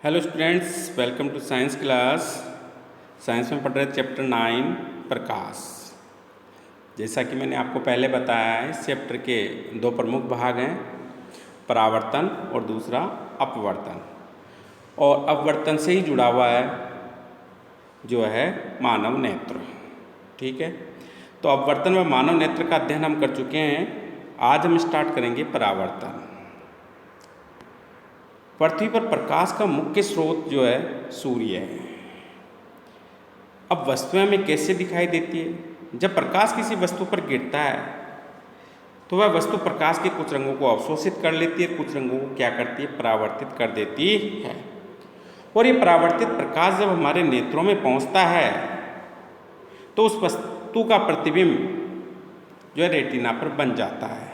Hello students, welcome to science class. Science में पढ़ रहे चैप्टर 9 प्रकाश। जैसा कि मैंने आपको पहले बताया है, इस चैप्टर के दो प्रमुख भाग हैं, परावर्तन और दूसरा अपवर्तन। और अपवर्तन से ही जुड़ा हुआ है जो है मानव नेत्र। ठीक है, तो अपवर्तन व मानव नेत्र का अध्ययन हम कर चुके हैं। आज हम स्टार्ट करेंगे परावर्तन। पृथ्वी पर प्रकाश का मुख्य स्रोत जो है सूर्य है। अब वस्तुएं हमें कैसे दिखाई देती है? जब प्रकाश किसी वस्तु पर गिरता है तो वह वस्तु प्रकाश के कुछ रंगों को अवशोषित कर लेती है, कुछ रंगों को क्या करती है? परावर्तित कर देती है। और ये परावर्तित प्रकाश जब हमारे नेत्रों में पहुंचता है तो उस वस्तु का प्रतिबिंब जो है रेटिना पर बन जाता है।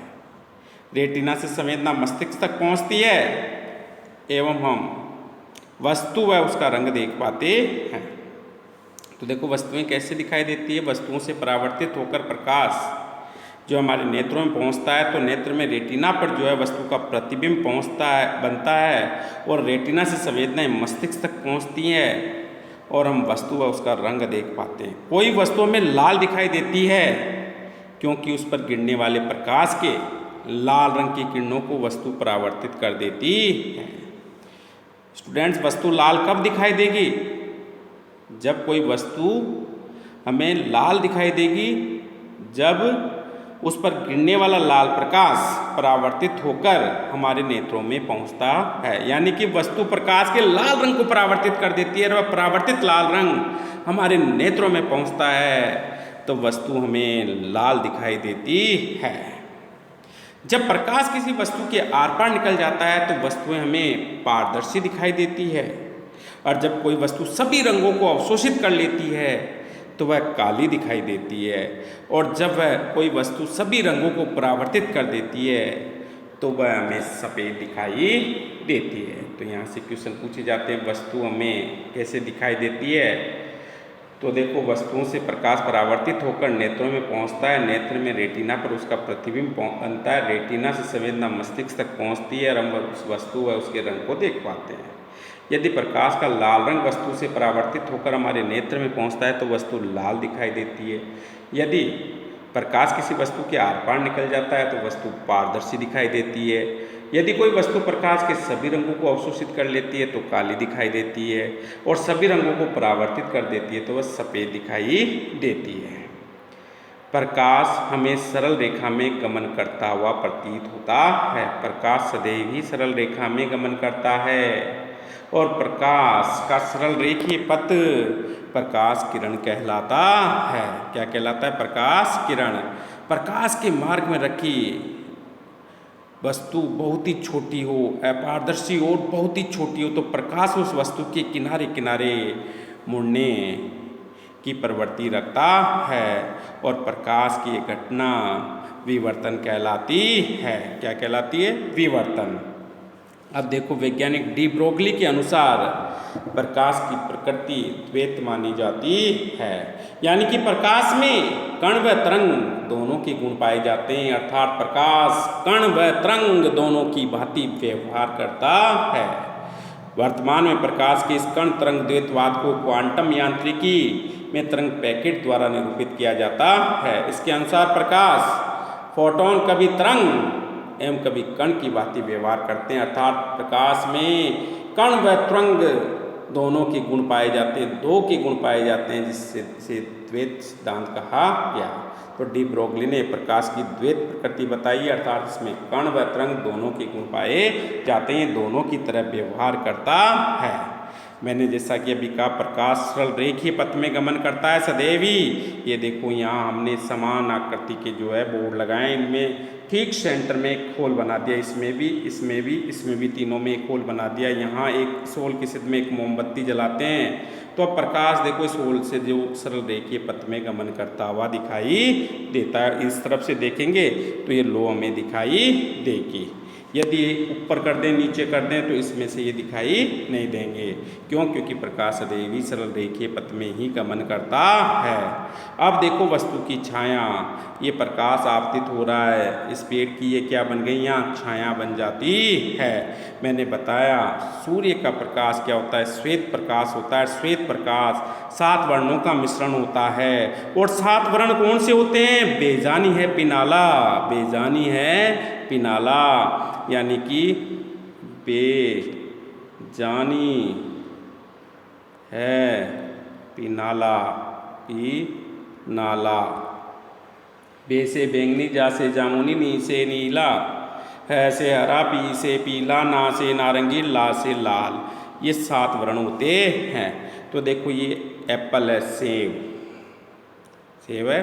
रेटिना से संवेदना मस्तिष्क तक पहुंचती है एवं हम वस्तु व उसका रंग देख पाते हैं। तो देखो वस्तुएं कैसे दिखाई देती है। वस्तुओं से परावर्तित होकर प्रकाश जो हमारे नेत्रों में पहुंचता है तो नेत्र में रेटिना पर जो है वस्तु का प्रतिबिंब पहुंचता है, बनता है, और रेटिना से संवेदनाएं मस्तिष्क तक पहुंचती हैं और हम वस्तु व उसका रंग देख पाते हैं। कोई वस्तु में लाल दिखाई देती है क्योंकि उस पर गिरने वाले प्रकाश के लाल रंग की किरणों को वस्तु परावर्तित कर देती है। स्टूडेंट्स, वस्तु लाल कब दिखाई देगी? जब कोई वस्तु हमें लाल दिखाई देगी जब उस पर गिरने वाला लाल प्रकाश परावर्तित होकर हमारे नेत्रों में पहुंचता है। यानी कि वस्तु प्रकाश के लाल रंग को परावर्तित कर देती है और वह परावर्तित लाल रंग हमारे नेत्रों में पहुंचता है तो वस्तु हमें लाल दिखाई देती है। जब प्रकाश किसी वस्तु के आर पार निकल जाता है तो वस्तुएं हमें पारदर्शी दिखाई देती है, और जब कोई वस्तु सभी रंगों को अवशोषित कर लेती है तो वह काली दिखाई देती है, और जब वह कोई वस्तु सभी रंगों को परावर्तित कर देती है तो वह हमें सफ़ेद दिखाई देती है। तो यहाँ से क्वेश्चन पूछे जाते हैं, वस्तु हमें कैसे दिखाई देती है? तो देखो, वस्तुओं से प्रकाश परावर्तित होकर नेत्रों में पहुंचता है, नेत्र में रेटिना पर उसका प्रतिबिंब बनता है, रेटिना से संवेदना मस्तिष्क तक पहुंचती है और हम उस वस्तु व उसके रंग को देख पाते हैं। यदि प्रकाश का लाल रंग वस्तु से परावर्तित होकर हमारे नेत्र में पहुंचता है तो वस्तु लाल दिखाई देती है। यदि प्रकाश किसी वस्तु के आर पार निकल जाता है तो वस्तु पारदर्शी दिखाई देती है। यदि कोई वस्तु प्रकाश के सभी रंगों को अवशोषित कर लेती है तो काली दिखाई देती है, और सभी रंगों को परावर्तित कर देती है तो वह सफ़ेद दिखाई देती है। प्रकाश हमें सरल रेखा में गमन करता हुआ प्रतीत होता है। प्रकाश सदैव ही सरल रेखा में गमन करता है, और प्रकाश का सरल रेखीय पथ प्रकाश किरण कहलाता है। क्या कहलाता है? प्रकाश किरण। प्रकाश के मार्ग में रखी वस्तु बहुत ही छोटी हो, अपारदर्शी हो, बहुत ही छोटी हो तो प्रकाश उस वस्तु के किनारे किनारे मुड़ने की प्रवृत्ति रखता है, और प्रकाश की घटना विवर्तन कहलाती है। क्या कहलाती है? विवर्तन। अब देखो, वैज्ञानिक डी ब्रोगली के अनुसार प्रकाश की प्रकृति द्वैत मानी जाती है। यानी कि प्रकाश में कण व तरंग दोनों के गुण पाए जाते हैं, अर्थात प्रकाश कण व तरंग दोनों की भांति व्यवहार करता है। वर्तमान में प्रकाश के इस कण तरंग द्वैतवाद को क्वांटम यांत्रिकी में तरंग पैकेट द्वारा निरूपित किया जाता है। इसके अनुसार प्रकाश फोटोन कभी तरंग एवं कभी कण की भांति व्यवहार करते हैं, अर्थात प्रकाश में कण व तरंग दोनों के गुण पाए जाते हैं, दो के गुण पाए जाते हैं, जिससे इसे द्वैत सिद्धांत कहा गया। तो डी ब्रोगली ने प्रकाश की द्वैत प्रकृति बताई, अर्थात इसमें कण व तरंग दोनों के गुण पाए जाते हैं, दोनों की तरह व्यवहार करता है। मैंने जैसा कि अभी कहा, प्रकाश सरल रेखीय पथ में गमन करता है सदैव ही। ये देखो, यहाँ हमने समान आकृति के जो है बोर्ड लगाए, इनमें ठीक सेंटर में एक होल बना दिया, इसमें भी, इसमें भी, इसमें भी, तीनों में एक होल बना दिया। यहाँ एक इस होल के सिद्ध में एक मोमबत्ती जलाते हैं तो अब प्रकाश देखो इस होल से जो सरल रेखीय पथ में गमन करता हुआ दिखाई देता है। इस तरफ से देखेंगे तो ये लो हमें दिखाई देगी। यदि ऊपर कर दें नीचे कर दें तो इसमें से ये दिखाई नहीं देंगे। क्यों? क्योंकि प्रकाश सदैव सरल रेखीय पथ में ही गमन करता है। अब देखो वस्तु की छाया, ये प्रकाश आपतित हो रहा है, इस पेड़ की ये क्या बन गई, यहाँ छाया बन जाती है। मैंने बताया सूर्य का प्रकाश क्या होता है, श्वेत प्रकाश होता है। श्वेत प्रकाश 7 वर्णों का मिश्रण होता है। और 7 वर्ण कौन से होते हैं? बेजानी है पिनाला, बेजानी है पिनाला, यानी कि बेजानी है पिनाला, पिनाला। बे से बैंगनी, जा से जामुनी, नी से नीला, है से हरा, पी से पीला, ना से नारंगी, ला से लाल, ये 7 वर्ण होते हैं। तो देखो ये एप्पल है, सेब, सेब है।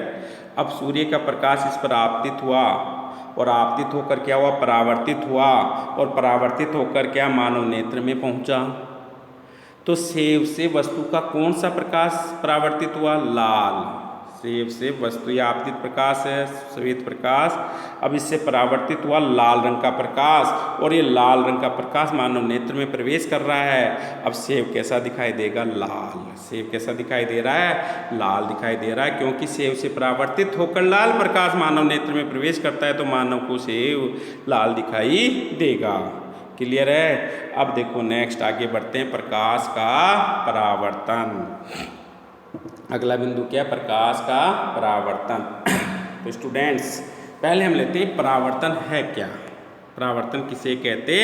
अब सूर्य का प्रकाश इस पर आपतित हुआ और आपतित होकर क्या हुआ, परावर्तित हुआ, और परावर्तित होकर क्या मानव नेत्र में पहुंचा। तो सेब से वस्तु का कौन सा प्रकाश परावर्तित हुआ? लाल। सेब से वस्तु, यह आपतित प्रकाश है, श्वेत प्रकाश। अब इससे परावर्तित हुआ लाल रंग का प्रकाश, और ये लाल रंग का प्रकाश मानव नेत्र में प्रवेश कर रहा है। अब सेब कैसा दिखाई देगा? लाल। सेब कैसा दिखाई दे रहा है? लाल दिखाई दे रहा है, क्योंकि सेब से परावर्तित होकर लाल प्रकाश मानव नेत्र में प्रवेश करता है, तो मानव को सेब लाल दिखाई देगा। क्लियर है? अब देखो नेक्स्ट आगे बढ़ते हैं, प्रकाश का परावर्तन। अगला बिंदु क्या? प्रकाश का परावर्तन। तो स्टूडेंट्स पहले हम लेते हैं परावर्तन है क्या, परावर्तन किसे कहते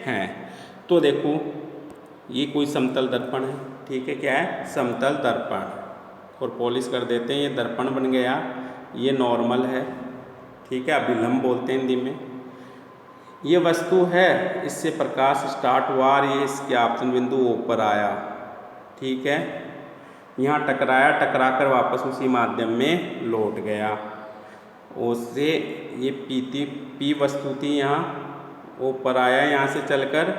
हैं। तो देखो ये कोई समतल दर्पण है, ठीक है, क्या है? समतल दर्पण। और पॉलिश कर देते हैं, ये दर्पण बन गया। ये नॉर्मल है, ठीक है, अभिलंब बोलते हैं हिंदी में। ये वस्तु है, इससे प्रकाश स्टार्ट हुआ और ये इसके आपतन बिंदु ऊपर आया, ठीक है, यहाँ टकराया, टकरा कर वापस उसी माध्यम में लौट गया। उससे ये पी वस्तु थी, यहाँ ऊपर आया यहाँ से चलकर,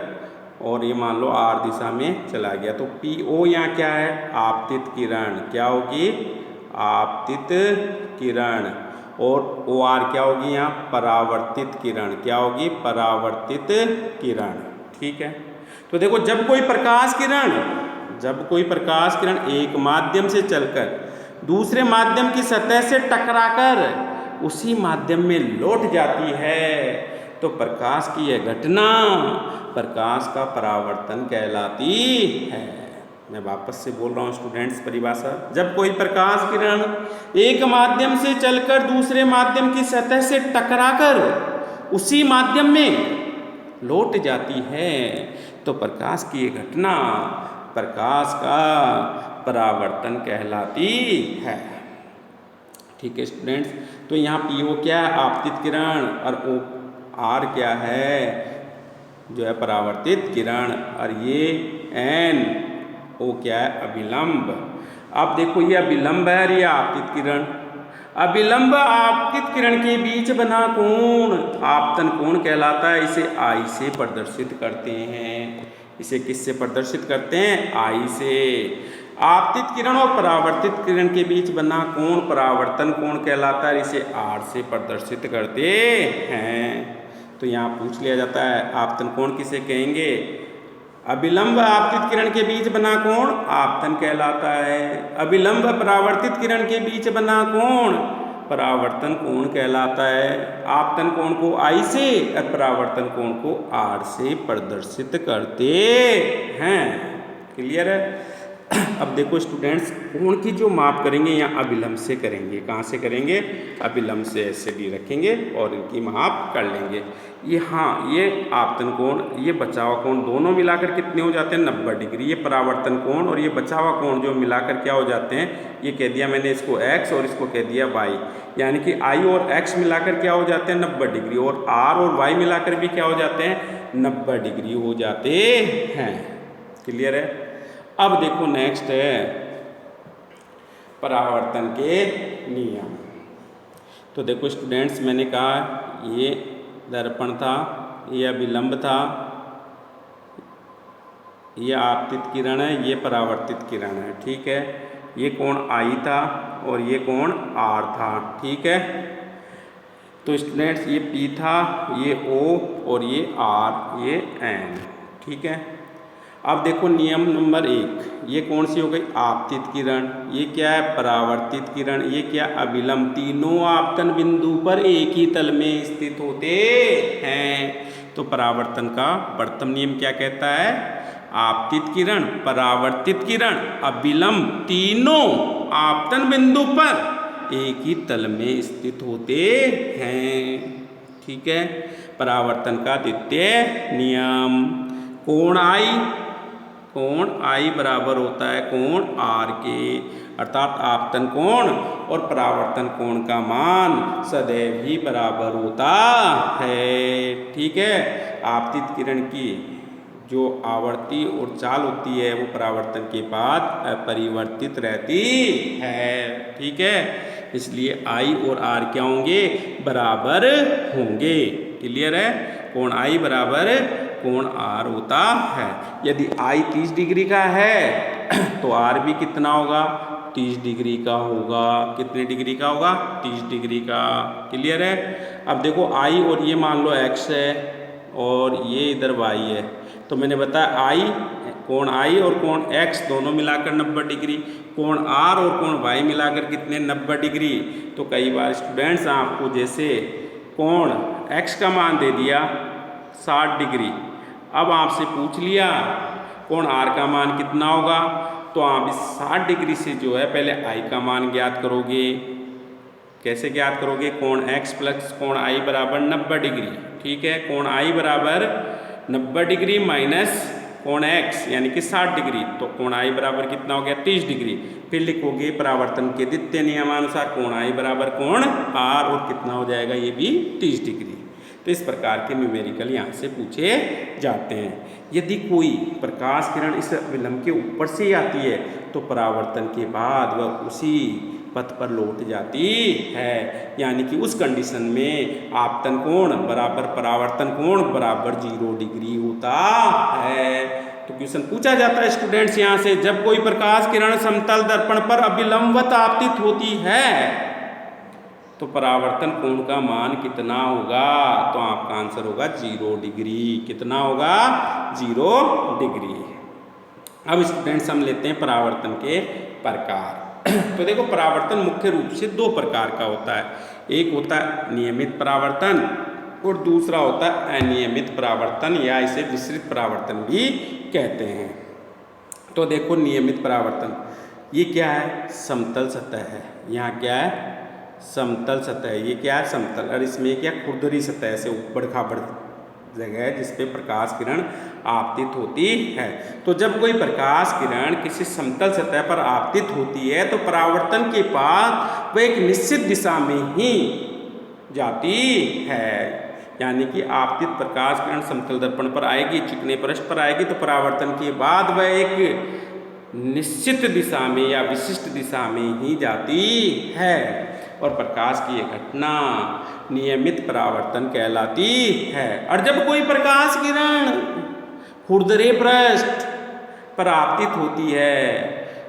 और ये मान लो आर दिशा में चला गया। तो पी ओ यहाँ क्या है? आपतित किरण। क्या होगी? आपतित किरण। और ओ आर क्या होगी यहाँ? परावर्तित किरण। क्या होगी? परावर्तित किरण, ठीक है। तो देखो जब कोई प्रकाश किरण एक माध्यम से चलकर दूसरे माध्यम की सतह से टकराकर उसी माध्यम में लौट जाती है, तो प्रकाश की यह घटना प्रकाश का परावर्तन कहलाती है। मैं वापस से बोल रहा हूँ स्टूडेंट्स परिभाषा। जब कोई प्रकाश किरण एक माध्यम से चलकर दूसरे माध्यम की सतह से टकराकर उसी माध्यम में लौट जाती है, तो प्रकाश की यह घटना प्रकाश का परावर्तन कहलाती है, ठीक है स्टूडेंट्स। तो यहाँ पी ओ क्या है? आपतित किरण, और ओ आर क्या है? जो है परावर्तित किरण, और ये एन ओ क्या है? अभिलंब। अब देखो ये अभिलंब है और ये आपतित किरण। अभिलंब आपतित किरण के बीच बना कोण आपतन कोण कहलाता है। इसे आई से प्रदर्शित करते हैं। इसे किससे प्रदर्शित करते हैं? आई से। आपतित किरण और परावर्तित किरण के बीच बना कोण परावर्तन कोण कहलाता है। इसे आर से प्रदर्शित करते हैं। तो यहाँ पूछ लिया जाता है आपतन कोण किसे कहेंगे? अभिलंब आपतित किरण के बीच बना कोण आपतन कहलाता है। अभिलंब परावर्तित किरण के बीच बना कोण परावर्तन कोण कहलाता है। आपतन कोण को आई से और परावर्तन कोण को आर से प्रदर्शित करते हैं। क्लियर है? अब देखो स्टूडेंट्स, कोण की जो माप करेंगे यहाँ अभिलंब से करेंगे। कहाँ से करेंगे? अभिलंब से ऐसे डी रखेंगे और इनकी माप कर लेंगे। ये हाँ, ये आपतन कोण, ये बचावा कोण दोनों मिलाकर कितने हो जाते हैं? 90 डिग्री। ये परावर्तन कोण और ये बचावा कोण जो मिलाकर क्या हो जाते हैं? ये कह दिया मैंने इसको x और इसको कह दिया y, यानी कि i और x मिलाकर क्या हो जाते हैं? 90 डिग्री। और r और y मिलाकर भी क्या हो जाते हैं? 90 डिग्री हो जाते हैं। क्लियर है? अब देखो नेक्स्ट है परावर्तन के नियम। तो देखो स्टूडेंट्स, मैंने कहा ये दर्पण था, ये अभिलंब था, ये आपतित किरण है, ये परावर्तित किरण है, ठीक है। ये कोण आई था और ये कोण आर था, ठीक है। तो स्टूडेंट्स ये P था, ये O और ये R, ये N, ठीक है। अब देखो नियम नंबर 1, ये कौन सी हो गई? आपतित किरण। ये क्या है? परावर्तित किरण। ये क्या? अभिलंब। तीनों आपतन बिंदु पर एक ही तल में स्थित होते हैं। तो परावर्तन का प्रथम नियम क्या कहता है? आपतित किरण, परावर्तित किरण, अभिलंब तीनों आपतन बिंदु पर एक ही तल में स्थित होते हैं, ठीक है। परावर्तन का द्वितीय नियम, कोण I बराबर होता है कोण R के, अर्थात आपतन कोण और परावर्तन कोण का मान सदैव ही बराबर होता है, ठीक है। आपतित किरण की जो आवर्ती और चाल होती है वो परावर्तन के बाद अपरिवर्तित रहती है, ठीक है। इसलिए I और R क्या होंगे? बराबर होंगे। क्लियर है? कोण I बराबर कोण R होता है। यदि I 30 डिग्री का है तो R भी कितना होगा? 30 डिग्री का होगा। कितने डिग्री का होगा? 30 डिग्री का। क्लियर है? अब देखो I और ये मान लो X है और ये इधर Y है, तो मैंने बताया कोण I और कोण X दोनों मिलाकर 90 डिग्री, कोण R और कोण Y मिलाकर कितने? 90 डिग्री। तो कई बार स्टूडेंट्स आपको जैसे कोण X का मान दे दिया 60 डिग्री, अब आपसे पूछ लिया कोण R का मान कितना होगा, तो आप इस 60 डिग्री से जो है पहले I का मान ज्ञात करोगे। कैसे ज्ञात करोगे? कोण X प्लस कोण I बराबर 90 डिग्री, ठीक है। कोण I बराबर 90 डिग्री माइनस कोण X यानी कि 60 डिग्री, तो कोण I बराबर कितना हो गया? 30 डिग्री। फिर लिखोगे परावर्तन के द्वितीय नियमानुसार कोण I बराबर कोण R और कितना हो जाएगा? ये भी 30 डिग्री। तो इस प्रकार के न्यूमेरिकल यहाँ से पूछे जाते हैं। यदि कोई प्रकाश किरण इस अभिलंब के ऊपर से आती है तो परावर्तन के बाद वह उसी पथ पर लौट जाती है, यानी कि उस कंडीशन में आपतन कोण बराबर परावर्तन कोण बराबर 0 डिग्री होता है। तो क्वेश्चन पूछा जाता है स्टूडेंट्स यहाँ से, जब कोई प्रकाश किरण समतल दर्पण पर अभिलंबवत आपतित होती है तो परावर्तन कोण का मान कितना होगा? तो आपका आंसर होगा 0 डिग्री। कितना होगा? 0 डिग्री। अब स्टूडेंट्स हम लेते हैं परावर्तन के प्रकार। तो देखो परावर्तन मुख्य रूप से 2 प्रकार का होता है। एक होता है नियमित परावर्तन और दूसरा होता है अनियमित परावर्तन, या इसे विसरित परावर्तन भी कहते हैं। तो देखो नियमित परावर्तन, ये क्या है? समतल सतह है। यहाँ क्या है? समतल सतह। ये क्या है? समतल। और इसमें क्या? खुरदरी सतह से ऊबड़ खाबड़ जगह है जिस पे प्रकाश किरण आपतित होती है। तो जब कोई प्रकाश किरण किसी समतल सतह पर आपतित होती है तो परावर्तन के बाद वह एक निश्चित दिशा में ही जाती है, यानी कि आपतित प्रकाश किरण समतल दर्पण पर आएगी, चिकने पृष्ठ पर आएगी, तो परावर्तन के बाद वह एक निश्चित दिशा में या विशिष्ट दिशा में ही जाती है और प्रकाश की यह घटना नियमित परावर्तन कहलाती है। और जब कोई प्रकाश किरण खुरदरे पृष्ठ पर आपतित होती है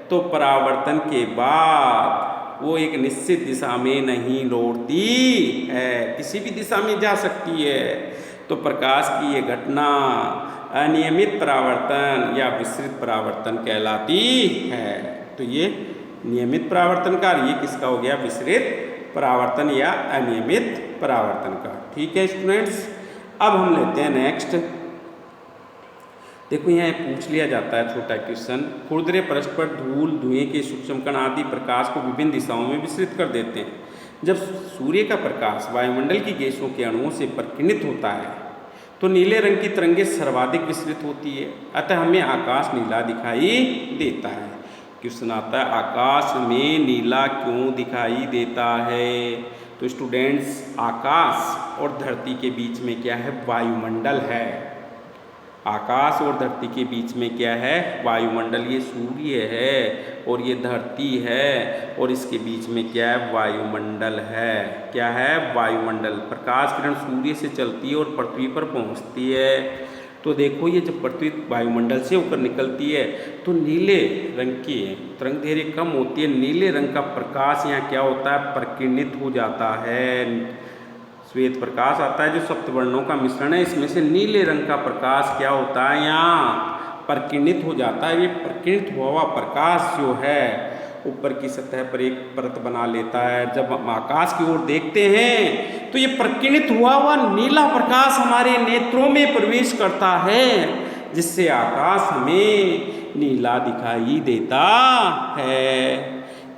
तो परावर्तन के बाद वो एक निश्चित दिशा में नहीं लौटती है, किसी भी दिशा में जा सकती है। तो प्रकाश की ये घटना अनियमित परावर्तन या विसरित परावर्तन कहलाती है। तो ये नियमित परावर्तन का, ये किसका हो गया? विसरित परावर्तन या अनियमित परावर्तन का। ठीक है स्टूडेंट्स, अब हम लेते हैं नेक्स्ट। देखो यहाँ पूछ लिया जाता है छोटा क्वेश्चन, खुरदरे पृष्ठ पर धूल, धुएं के सूक्ष्म कण आदि प्रकाश को विभिन्न दिशाओं में विसरित कर देते हैं। जब सूर्य का प्रकाश वायुमंडल की गैसों के अणुओं से परिकिणित होता है तो नीले रंग की तरंगें सर्वाधिक विसरित होती है, अतः हमें आकाश नीला दिखाई देता है। क्वेश्चन आता है आकाश में नीला क्यों दिखाई देता है? तो स्टूडेंट्स आकाश और धरती के बीच में क्या है? वायुमंडल है। आकाश और धरती के बीच में क्या है? वायुमंडल। ये सूर्य है और ये धरती है और इसके बीच में क्या है? वायुमंडल है। क्या है? वायुमंडल। प्रकाश किरण सूर्य से चलती है और पृथ्वी पर पहुंचती है। तो देखो ये जब पृथ्वी वायुमंडल से होकर निकलती है तो नीले रंग की तरंग दैर्घ्य कम होती है, नीले रंग का प्रकाश यहाँ क्या होता है? परिकिणित हो जाता है श्वेत प्रकाश आता है जो सप्तवर्णों का मिश्रण है, इसमें से नीले रंग का प्रकाश क्या होता है यहाँ प्रकीर्णित हो जाता है। ये प्रकीर्णित हुआ प्रकाश जो है ऊपर की सतह पर एक परत बना लेता है। जब हम आकाश की ओर देखते हैं तो ये प्रकीर्णित हुआ नीला प्रकाश हमारे नेत्रों में प्रवेश करता है, जिससे आकाश हमें नीला दिखाई देता है।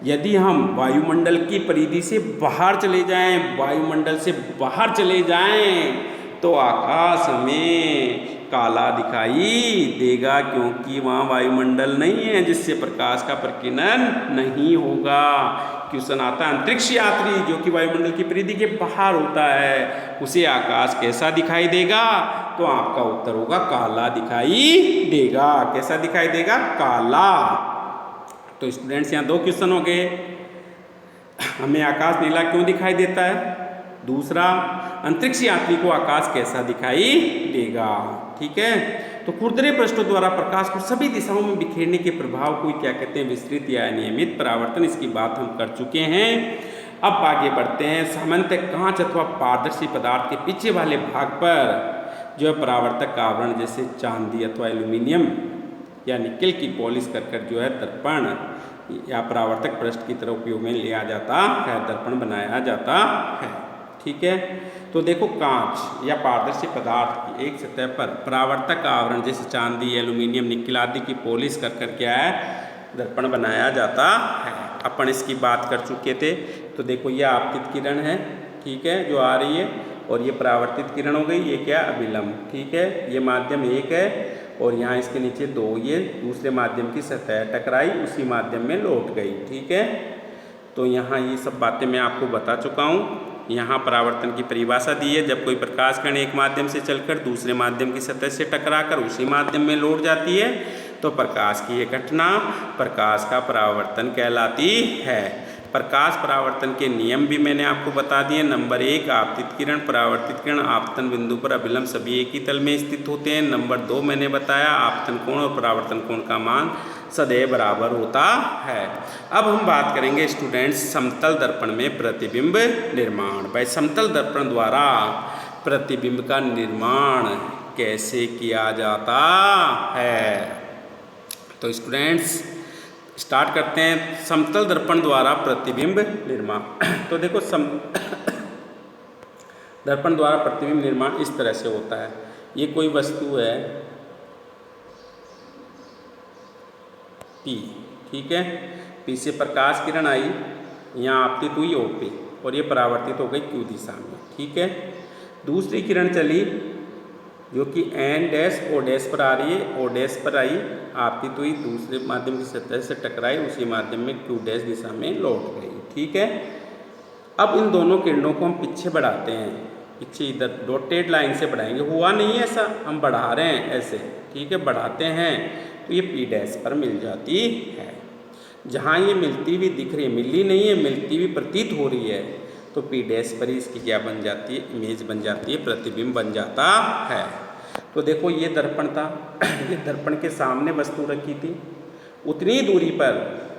यदि हम वायुमंडल की परिधि से बाहर चले जाएं, वायुमंडल से बाहर चले जाएं, तो आकाश हमें काला दिखाई देगा, क्योंकि वहाँ वायुमंडल नहीं है, जिससे प्रकाश का प्रकीर्णन नहीं होगा। क्वेश्चन आता है अंतरिक्ष यात्री जो कि वायुमंडल की परिधि के बाहर होता है, उसे आकाश कैसा दिखाई देगा? तो आपका उत्तर होगा काला दिखाई देगा। कैसा दिखाई देगा? काला। तो स्टूडेंट्स यहाँ दो क्वेश्चन हो गए। हमें आकाश नीला क्यों दिखाई देता है? दूसरा, अंतरिक्ष यात्री को आकाश कैसा दिखाई देगा? ठीक है, तो खुरदरे पृष्ठों द्वारा प्रकाश को सभी दिशाओं में बिखेरने के प्रभाव को क्या कहते हैं? विस्तृत या नियमित परावर्तन। इसकी बात हम कर चुके हैं। अब आगे बढ़ते हैं। सामान्यतः कांच अथवा पारदर्शी पदार्थ के पीछे वाले भाग पर जो है परावर्तक आवरण जैसे चांदी अथवा एल्यूमिनियम या निकेल की पॉलिश कर जो है दर्पण या परावर्तक पृष्ठ की तरह उपयोग में लिया जाता है, दर्पण बनाया जाता है। ठीक है, तो देखो कांच या पारदर्शी पदार्थ की एक सतह पर परावर्तक आवरण जैसे चांदी, एल्यूमिनियम, निकेल आदि की पॉलिश कर क्या है? दर्पण बनाया जाता है। अपन इसकी बात कर चुके थे। तो देखो ये आपतित किरण है, ठीक है, जो आ रही है, और ये परावर्तित किरण हो गई। ये क्या? अभिलंब। ठीक है, ये माध्यम एक है और यहाँ इसके नीचे दो, ये दूसरे माध्यम की सतह टकराई, उसी माध्यम में लौट गई। ठीक है, तो यहाँ ये सब बातें मैं आपको बता चुका हूँ। यहाँ परावर्तन की परिभाषा दी है, जब कोई प्रकाश कण एक माध्यम से चलकर दूसरे माध्यम की सतह से टकराकर उसी माध्यम में लौट जाती है तो प्रकाश की यह घटना प्रकाश का परावर्तन कहलाती है। प्रकाश परावर्तन के नियम भी मैंने आपको बता दिए। नंबर 1, आपतित किरण, परावर्तित किरण आपतन बिंदु पर अभिलंब सभी एक ही तल में स्थित होते हैं। नंबर 2 मैंने बताया आपतन कोण और परावर्तन कोण का मान सदैव बराबर होता है। अब हम बात करेंगे स्टूडेंट्स समतल दर्पण में प्रतिबिंब निर्माण। भाई समतल दर्पण द्वारा प्रतिबिंब का निर्माण कैसे किया जाता है? तो स्टूडेंट्स स्टार्ट करते हैं। समतल दर्पण द्वारा प्रतिबिंब निर्माण। तो देखो दर्पण द्वारा प्रतिबिंब निर्माण इस तरह से होता है। ये कोई वस्तु है P, ठीक है, P से प्रकाश किरण आई, यहाँ आपतित हुई O पे और ये परावर्तित हो गई Q दिशा में। ठीक है, दूसरी किरण चली जो कि N डैश O डैश पर आ रही है, O डैश पर आई, आपतित हुई, दूसरे माध्यम की सतह से टकराई, उसी माध्यम में Q डैश दिशा में लौट गई। ठीक है, अब इन दोनों किरणों को हम पीछे बढ़ाते हैं, पीछे इधर डॉटेड लाइन से बढ़ाएंगे। हुआ नहीं है ऐसा, हम बढ़ा रहे हैं ऐसे। ठीक है, बढ़ाते हैं तो ये P डैश पर मिल जाती है। जहाँ ये मिलती हुई दिख रही है, मिली नहीं है, मिलती हुई प्रतीत हो रही है, तो P डैश पर ही इसकी क्या बन जाती है? इमेज बन जाती है, प्रतिबिंब बन जाता है। तो देखो ये दर्पण था, ये दर्पण के सामने वस्तु रखी थी, उतनी दूरी पर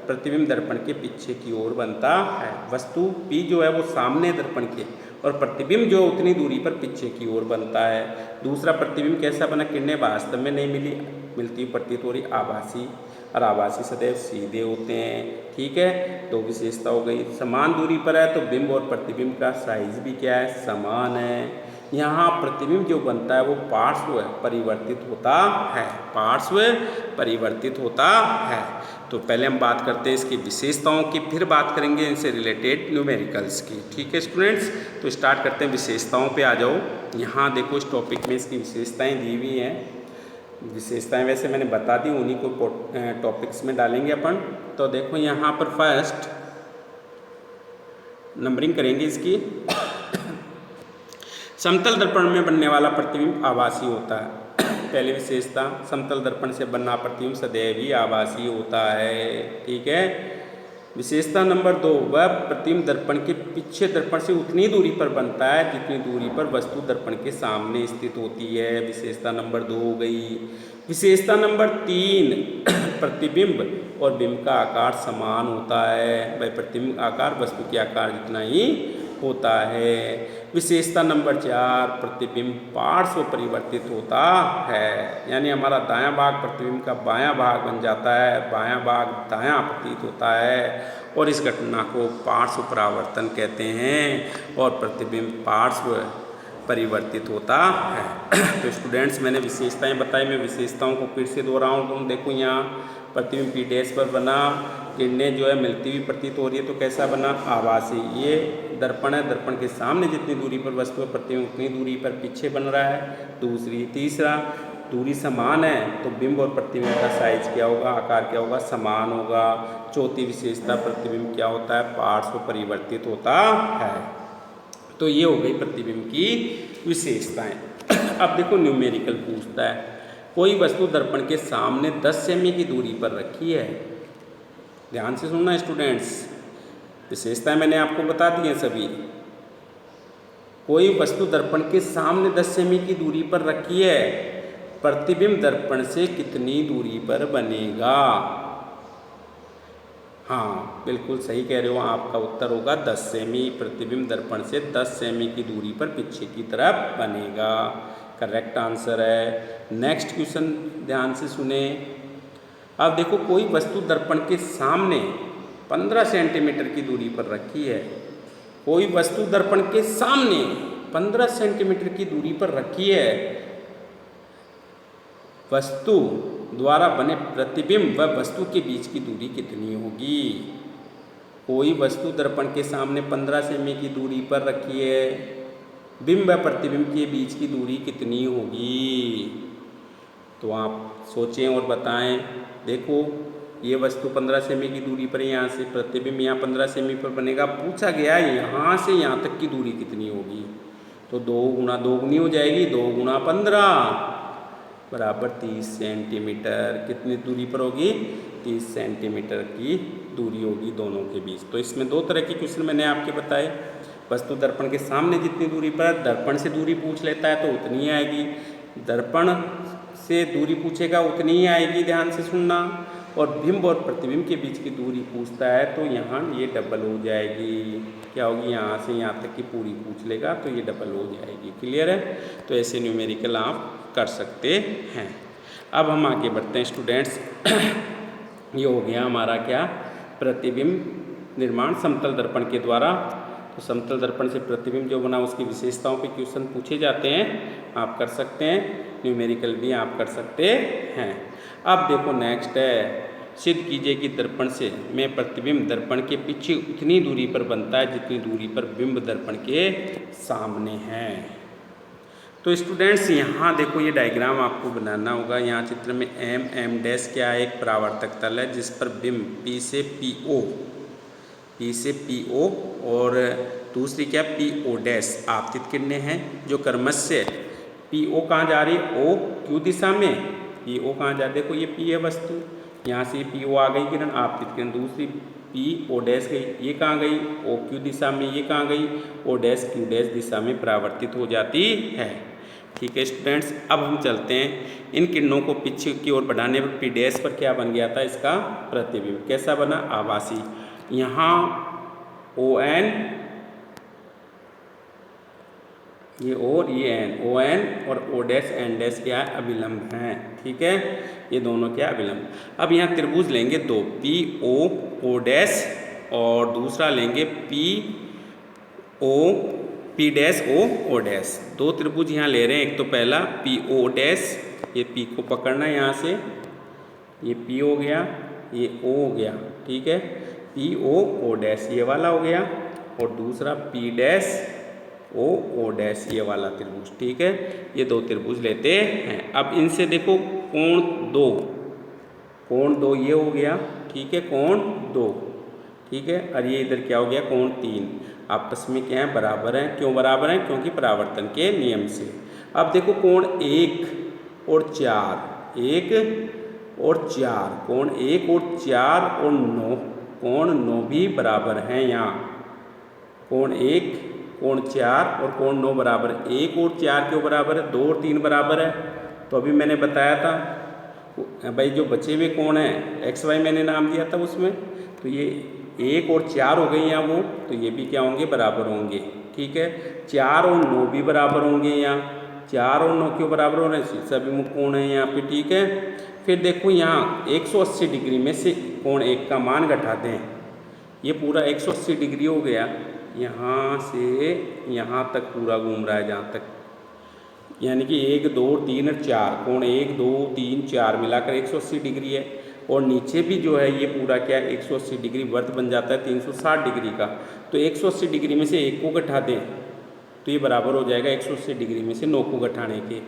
प्रतिबिंब दर्पण के पीछे की ओर बनता है। वस्तु P जो है वो सामने दर्पण के और प्रतिबिंब जो उतनी दूरी पर पीछे की ओर बनता है। दूसरा प्रतिबिंब कैसा बना? किरणें वास्तव में नहीं मिली, मिलती प्रतीत हो रही, आभासी, और आभासी सदैव सीधे होते हैं। ठीक है, तो विशेषता हो गई। समान दूरी पर है तो बिंब और प्रतिबिंब का साइज भी क्या है? समान है। यहाँ प्रतिबिंब जो बनता है वो पार्श्व परिवर्तित होता है, पार्श्व परिवर्तित होता है। तो पहले हम बात करते हैं इसकी विशेषताओं की, फिर बात करेंगे इनसे रिलेटेड न्यूमेरिकल्स की। ठीक है स्टूडेंट्स, तो स्टार्ट करते हैं विशेषताओं पे आ जाओ। यहाँ देखो इस टॉपिक में इसकी विशेषताएं दी हुई हैं। विशेषताएं वैसे मैंने बता दी, उन्हीं को टॉपिक्स में डालेंगे अपन। तो देखो यहाँ पर फर्स्ट नंबरिंग करेंगे इसकी। समतल दर्पण में बनने वाला प्रतिबिंब आभासी होता है। पहली विशेषता, समतल दर्पण से बनना प्रतिबिंब सदैव ही आभासी होता है। ठीक है, विशेषता नंबर 2, वह प्रतिबिंब दर्पण के पीछे दर्पण से उतनी दूरी पर बनता है जितनी दूरी पर वस्तु दर्पण के सामने स्थित होती है। विशेषता नंबर 2 हो गई। विशेषता नंबर 3, प्रतिबिंब और बिंब का आकार समान होता है। वह प्रतिबिंब आकार वस्तु के आकार जितना ही होता है। विशेषता नंबर 4, प्रतिबिंब पार्श्व परिवर्तित होता है, यानी हमारा दायां भाग प्रतिबिंब का बायां भाग बन जाता है, बायां भाग दायां प्रतीत होता है और इस घटना को पार्श्व परावर्तन कहते हैं और प्रतिबिंब पार्श्व परिवर्तित होता है। तो स्टूडेंट्स मैंने विशेषताएं बताई, मैं विशेषताओं को फिर से दोहराऊं। तुम देखो यहाँ प्रतिबिंब पी डैश पर बना, किरणें जो है मिलती हुई प्रतीत हो रही है, तो कैसा बना? आभासी। ये दर्पण है, दर्पण के सामने जितनी दूरी पर वस्तु है प्रतिबिंब उतनी दूरी पर पीछे बन रहा है। दूसरी, तीसरा, दूरी समान है तो बिंब और प्रतिबिंब का साइज क्या होगा, आकार क्या होगा? समान होगा। चौथी विशेषता, प्रतिबिंब क्या होता है? पार्श्व परिवर्तित होता है। तो ये हो गई प्रतिबिंब की विशेषताएं। अब देखो न्यूमेरिकल पूछता है, कोई वस्तु दर्पण के सामने 10 सेमी की दूरी पर रखी है। ध्यान से सुनना स्टूडेंट्स, विशेषताएं मैंने आपको बता दी हैं सभी। कोई वस्तु दर्पण के सामने 10 सेमी की दूरी पर रखी है, प्रतिबिंब दर्पण से कितनी दूरी पर बनेगा? हाँ, बिल्कुल सही कह रहे हो, आपका उत्तर होगा 10 सेमी। प्रतिबिंब दर्पण से 10 सेमी की दूरी पर पीछे की तरफ बनेगा, करेक्ट आंसर है। नेक्स्ट क्वेश्चन ध्यान से सुने। अब देखो, कोई वस्तु दर्पण के सामने 15 सेंटीमीटर की दूरी पर रखी है। कोई वस्तु दर्पण के सामने 15 सेंटीमीटर की दूरी पर रखी है। वस्तु द्वारा बने प्रतिबिंब व वस्तु के बीच की दूरी कितनी होगी? कोई वस्तु दर्पण के सामने 15 सेमी की दूरी पर रखी है, बिंब व प्रतिबिंब के बीच की दूरी कितनी होगी? तो आप सोचें और बताएं। देखो, ये वस्तु 15 सेमी की दूरी पर, यहाँ से प्रतिबिंब यहाँ 15 सेमी पर बनेगा। पूछा गया यहाँ से यहाँ तक की दूरी कितनी होगी, तो 2 गुना 2 गुनी हो जाएगी, 2 गुना 15 बराबर 30 सेंटीमीटर। कितनी दूरी पर होगी? 30 सेंटीमीटर की दूरी होगी दोनों के बीच। तो इसमें 2 तरह के क्वेश्चन मैंने आपके बताए। वस्तु दर्पण के सामने जितनी दूरी पर, दर्पण से दूरी पूछ लेता है तो उतनी ही आएगी, दर्पण से दूरी पूछेगा उतनी ही आएगी, ध्यान से सुनना। और बिंब और प्रतिबिंब के बीच की दूरी पूछता है तो यहाँ ये डबल हो जाएगी। क्या होगी? यहाँ से यहाँ तक की पूरी पूछ लेगा तो ये डबल हो जाएगी। क्लियर है? तो ऐसे न्यूमेरिकल आप कर सकते हैं। अब हम आगे बढ़ते हैं स्टूडेंट्स। ये हो गया हमारा क्या? प्रतिबिंब निर्माण समतल दर्पण के द्वारा। तो समतल दर्पण से प्रतिबिंब जो बना उसकी विशेषताओं पे क्वेश्चन पूछे जाते हैं, आप कर सकते हैं। न्यूमेरिकल भी आप कर सकते हैं। अब देखो नेक्स्ट है, सिद्ध कीजिए कि दर्पण से में प्रतिबिंब दर्पण के पीछे उतनी दूरी पर बनता है जितनी दूरी पर बिंब दर्पण के सामने है। तो स्टूडेंट्स यहाँ देखो, ये डायग्राम आपको बनाना होगा। यहाँ चित्र में एम डैश क्या है? एक परावर्तक तल है जिस पर बिंब पी से पी और दूसरी क्या? पी ओ डैश आपतित किरणें हैं जो क्रमशः पी ओ कहाँ जा रही है? ओ क्यू दिशा में। पी ओ कहाँ जा रही है? देखो ये पी है वस्तु, यहाँ से पी ओ आ गई किरण, आपतित किरण। दूसरी पी ओ डैश गई, ये कहाँ गई? ओ क्यू दिशा में। ये कहाँ गई? ओ डैश क्यू डैश दिशा में परावर्तित हो जाती है। ठीक है स्टूडेंट्स, अब हम चलते हैं। इन किरणों को पीछे की ओर बढ़ाने पर पी डैश पर क्या बन गया था? इसका प्रतिबिंब कैसा बना? आभासी। यहाँ ओ एन, ये और ये एन, ओ एन और ओ डैश एन डैश क्या है? अभिलंब हैं। ठीक है, ये दोनों क्या? अभिलंब। अब यहाँ त्रिभुज लेंगे 2, पी ओ डैश और दूसरा लेंगे पी डैश ओ डैश। 2 त्रिभुज यहाँ ले रहे हैं। एक तो पहला पी ओ डैश, ये पी को पकड़ना है यहाँ से, ये पी हो गया, ये ओ हो गया। ठीक है, पी ओ डैश ये वाला हो गया, और दूसरा पी डैश ओ डैश ये वाला त्रिभुज। ठीक है, ये 2 त्रिभुज लेते हैं। अब इनसे देखो कोण 2 ये हो गया। ठीक है, कोण 2। ठीक है, और ये इधर क्या हो गया? कोण 3। आपस में क्या है? बराबर हैं। क्यों बराबर हैं? क्योंकि परावर्तन के नियम से। अब देखो कोण 1 और 4, 1 और 4, कोण 1 और 4 और 9, कोण 9 भी बराबर हैं। यहाँ कोण 1, कोण 4 और कोण 9 बराबर है। 1 और 4 क्यों बराबर है? 2 और 3 बराबर है। तो अभी मैंने बताया था भाई, जो बचे हुए कोण हैं XY मैंने नाम दिया था उसमें, तो ये 1 और 4 हो गए यहाँ वो, तो ये भी क्या होंगे, बराबर होंगे। ठीक है, 4 और 9 भी बराबर होंगे यहाँ, 4 और 9 क्यों बराबर हो रहे हैं, शीर्षाभिमुख कोण है यहाँ पे। ठीक है, फिर देखो यहाँ 180 डिग्री में से कोण 1 का मान घटाते हैं, ये पूरा 180 डिग्री हो गया, यहाँ से यहाँ तक पूरा घूम रहा है जहाँ तक, यानी कि 1 2 3 और 4 कोण 1 2 3 4 मिलाकर 180 डिग्री है। और नीचे भी जो है ये पूरा क्या है, 180 डिग्री वर्त बन जाता है 360 डिग्री का। तो 180 डिग्री में से 1 को घटा दें तो ये बराबर हो जाएगा 180 डिग्री में से 9 को घटाने के।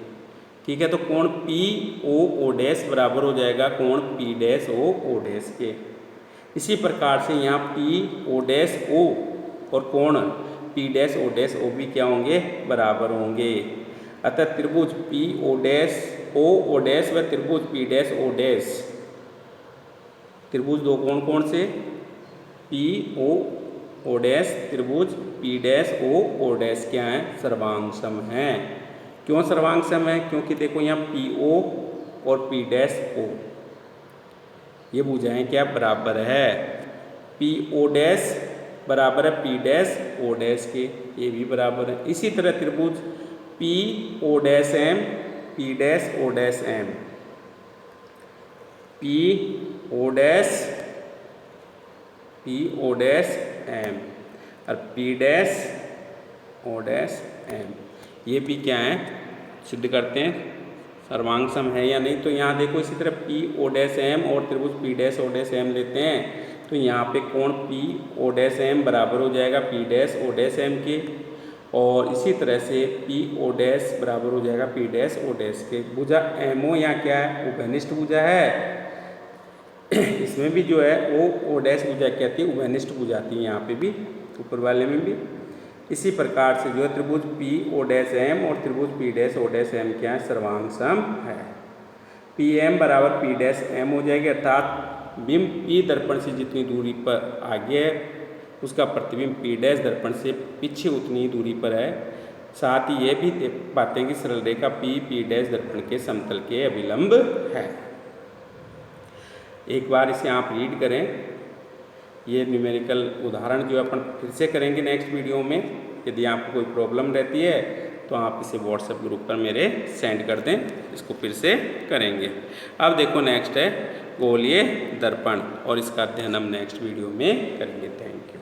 ठीक है, तो कोण पी ओ ओ डैश बराबर हो जाएगा कोण P dash O O dash के। इसी प्रकार से यहाँ पी ओ डैश ओ और कोण पी डैश ओ भी क्या होंगे, बराबर होंगे। अतः त्रिभुज पी ओ डैश व त्रिभुज पी डैश ओ डैश, त्रिभुज दो कोण कौन से, पी ओ डैश त्रिभुज पी डैश ओ डैश क्या है, सर्वांग सम है। क्यों सर्वांग सम है, क्योंकि देखो यहाँ पी ओ और पी डैश ओ ये भुजाएं क्या बराबर है, पी ओ डैश बराबर है पी डैश ओ डैश के, ये भी बराबर है। इसी तरह त्रिभुज P O dash M P dash O dash M, P O dash M और P dash O dash M, ये भी क्या है, सिद्ध करते हैं सर्वांग सम है या नहीं। तो यहाँ देखो इसी तरह पी ओ डैश एम और त्रिभुज P dash O dash M लेते हैं, तो यहाँ पे कोण पी ओ डैश एम बराबर हो जाएगा P dash O dash M के, और इसी तरह से पी ओ डैश बराबर हो जाएगा पी डैश ओ डैश के। भुजा एम ओ यहाँ क्या है, उभयनिष्ठ भुजा है, इसमें भी जो है ओ डैश भुजा कहती है, उभयनिष्ठ भुजा आती है यहाँ पे भी, ऊपर वाले में भी। इसी प्रकार से जो है त्रिभुज पी ओ डैश एम और त्रिभुज P dash O dash M क्या है, सर्वांग सम है। पी एम बराबर पी डैश एम हो जाएगी, अर्थात बिंब पी दर्पण से जितनी दूरी पर आगे है उसका प्रतिबिंब पी डैश दर्पण से पीछे उतनी ही दूरी पर है। साथ ही ये भी देख पाते हैं कि सरल रेखा पी डैश दर्पण के समतल के अभिलंब है। एक बार इसे आप रीड करें, ये न्यूमेरिकल उदाहरण जो अपन फिर से करेंगे नेक्स्ट वीडियो में। यदि आपको कोई प्रॉब्लम रहती है तो आप इसे व्हाट्सएप ग्रुप पर मेरे सेंड कर दें, इसको फिर से करेंगे। अब देखो नेक्स्ट है गोलीय दर्पण, और इसका अध्ययन हम नेक्स्ट वीडियो में करेंगे। Thank you.